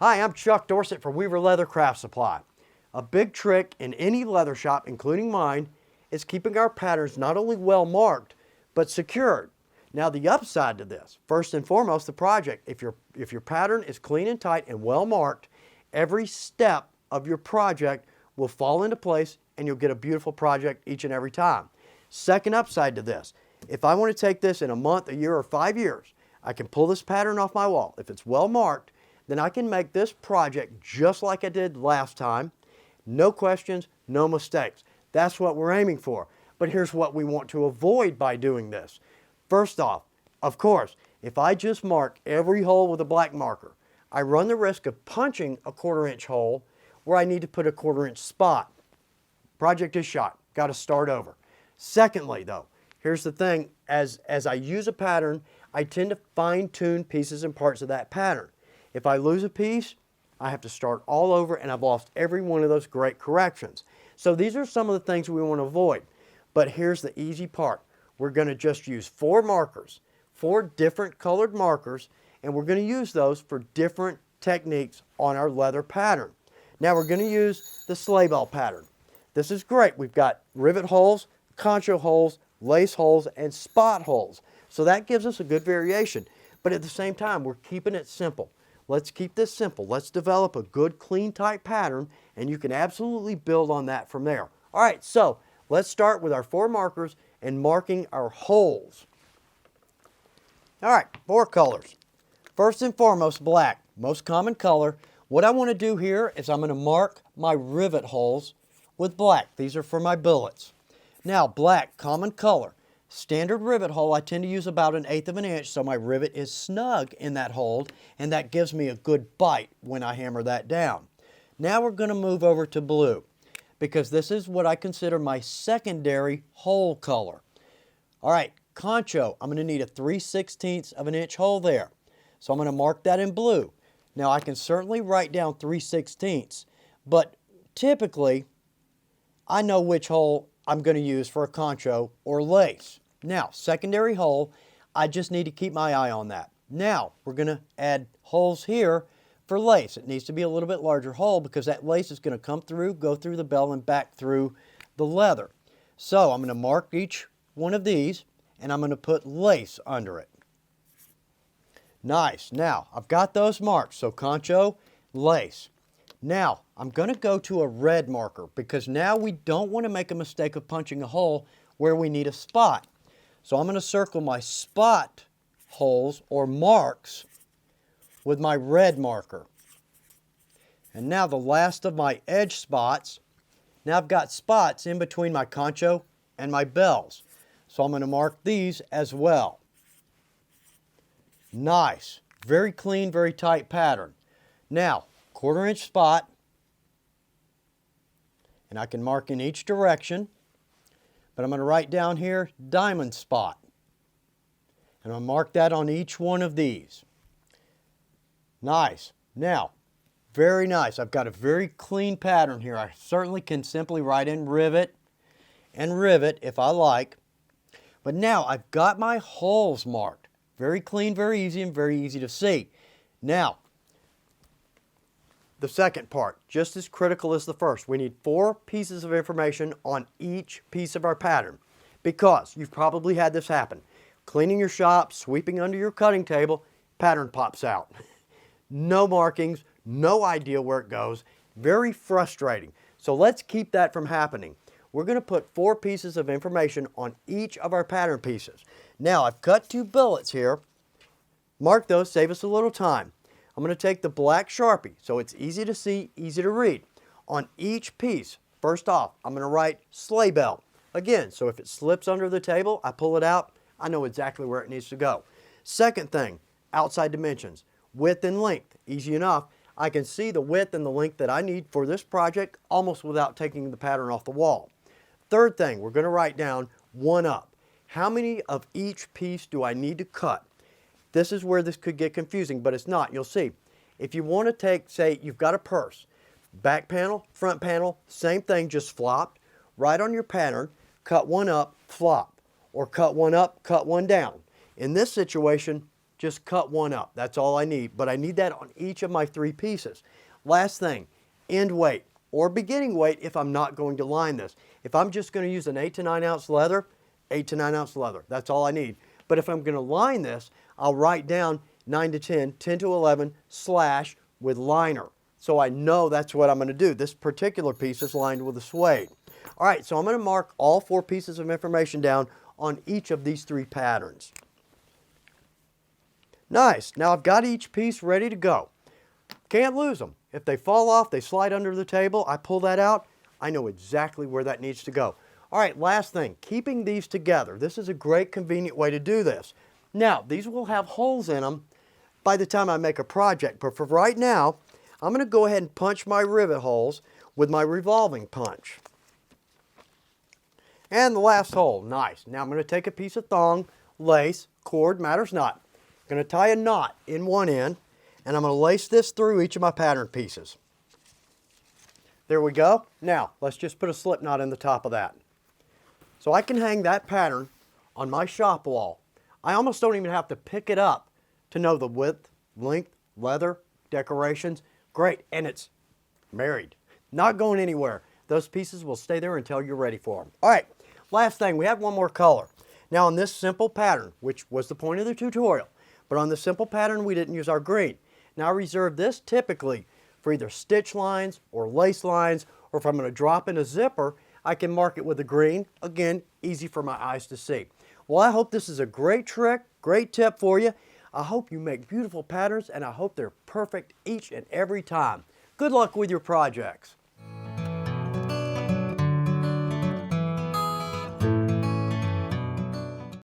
Hi, I'm Chuck Dorsett for Weaver Leathercraft Supply. A big trick in any leather shop, including mine, is keeping our patterns not only well marked, but secured. Now the upside to this, first and foremost, the project. If your pattern is clean and tight and well marked, every step of your project will fall into place and you'll get a beautiful project each and every time. Second upside to this, if I want to take this in a month, a year, or 5 years, I can pull this pattern off my wall. If it's well marked, then I can make this project just like I did last time. No questions, no mistakes. That's what we're aiming for. But here's what we want to avoid by doing this. First off, of course, if I just mark every hole with a black marker, I run the risk of punching a 1/4 inch hole where I need to put a 1/4 inch spot. Project is shot. Got to start over. Secondly, though, here's the thing. As I use a pattern, I tend to fine-tune pieces and parts of that pattern. If I lose a piece, I have to start all over and I've lost every one of those great corrections. So these are some of the things we want to avoid. But here's the easy part. We're going to just use 4 markers, 4 different colored markers, and we're going to use those for different techniques on our leather pattern. Now we're going to use the sleigh bell pattern. This is great. We've got rivet holes, concho holes, lace holes, and spot holes. So that gives us a good variation. But at the same time, we're keeping it simple. Let's keep this simple. Let's develop a good, clean, tight pattern, and you can absolutely build on that from there. All right, so let's start with our 4 markers and marking our holes. All right, 4 colors. First and foremost, black, most common color. What I want to do here is I'm going to mark my rivet holes with black. These are for my billets. Now, black, common color. Standard rivet hole, I tend to use about 1/8 of an inch so my rivet is snug in that hole, and that gives me a good bite when I hammer that down. Now we're going to move over to blue because this is what I consider my secondary hole color. All right, concho, I'm going to need a 3/16 of an inch hole there. So I'm going to mark that in blue. Now I can certainly write down 3/16, but typically I know which hole I'm going to use for a concho or lace. Now, secondary hole, I just need to keep my eye on that. Now, we're going to add holes here for lace. It needs to be a little bit larger hole because that lace is going to come through, go through the bell, and back through the leather. So I'm going to mark each one of these, and I'm going to put lace under it. Nice. Now, I've got those marked. So concho, lace. Now, I'm going to go to a red marker because now we don't want to make a mistake of punching a hole where we need a spot. So I'm going to circle my spot holes or marks with my red marker. And now the last of my edge spots. Now I've got spots in between my concho and my bells. So I'm going to mark these as well. Nice. Very clean, very tight pattern. Now, 1/4 inch spot. And I can mark in each direction. But I'm going to write down here diamond spot. And I'll mark that on each one of these. Nice. Now, very nice. I've got a very clean pattern here. I certainly can simply write in rivet and rivet if I like. But now I've got my holes marked. Very clean, very easy, and very easy to see. Now, the second part, just as critical as the first. We need 4 pieces of information on each piece of our pattern because you've probably had this happen. Cleaning your shop, sweeping under your cutting table, pattern pops out. No markings, no idea where it goes. Very frustrating. So let's keep that from happening. We're going to put 4 pieces of information on each of our pattern pieces. Now, I've cut 2 billets here. Mark those, save us a little time. I'm going to take the black Sharpie so it's easy to see, easy to read. On each piece, first off, I'm going to write sleigh bell. Again, so if it slips under the table, I pull it out, I know exactly where it needs to go. Second thing, outside dimensions, width and length. Easy enough. I can see the width and the length that I need for this project almost without taking the pattern off the wall. Third thing, we're going to write down 1 up. How many of each piece do I need to cut? This is where this could get confusing, but it's not. You'll see. If you want to take, say, you've got a purse, back panel, front panel, same thing, just flopped. Right on your pattern, cut 1 up, flop. Or cut 1 up, cut 1 down. In this situation, just cut one up. That's all I need, but I need that on each of my 3 pieces. Last thing, end weight or beginning weight if I'm not going to line this. If I'm just going to use an 8 to 9 ounce leather, 8 to 9 ounce leather. That's all I need. But if I'm going to line this, I'll write down 9 to 10, 10 to 11 slash with liner. So I know that's what I'm going to do. This particular piece is lined with a suede. All right, so I'm going to mark all 4 pieces of information down on each of these 3 patterns. Nice. Now I've got each piece ready to go. Can't lose them. If they fall off, they slide under the table, I pull that out, I know exactly where that needs to go. All right, last thing, keeping these together. This is a great convenient way to do this. Now, these will have holes in them by the time I make a project, but for right now, I'm going to go ahead and punch my rivet holes with my revolving punch. And the last hole, nice. Now I'm going to take a piece of thong, lace, cord, matters not. I'm going to tie a knot in one end, and I'm going to lace this through each of my pattern pieces. There we go. Now, let's just put a slip knot in the top of that. So I can hang that pattern on my shop wall. I almost don't even have to pick it up to know the width, length, leather, decorations. Great, and it's married. Not going anywhere. Those pieces will stay there until you're ready for them. All right, last thing, we have one more color. Now on this simple pattern, which was the point of the tutorial, but on this simple pattern we didn't use our green. Now I reserve this typically for either stitch lines or lace lines, or if I'm going to drop in a zipper, I can mark it with a green. Again, easy for my eyes to see. Well, I hope this is a great trick, great tip for you. I hope you make beautiful patterns, and I hope they're perfect each and every time. Good luck with your projects.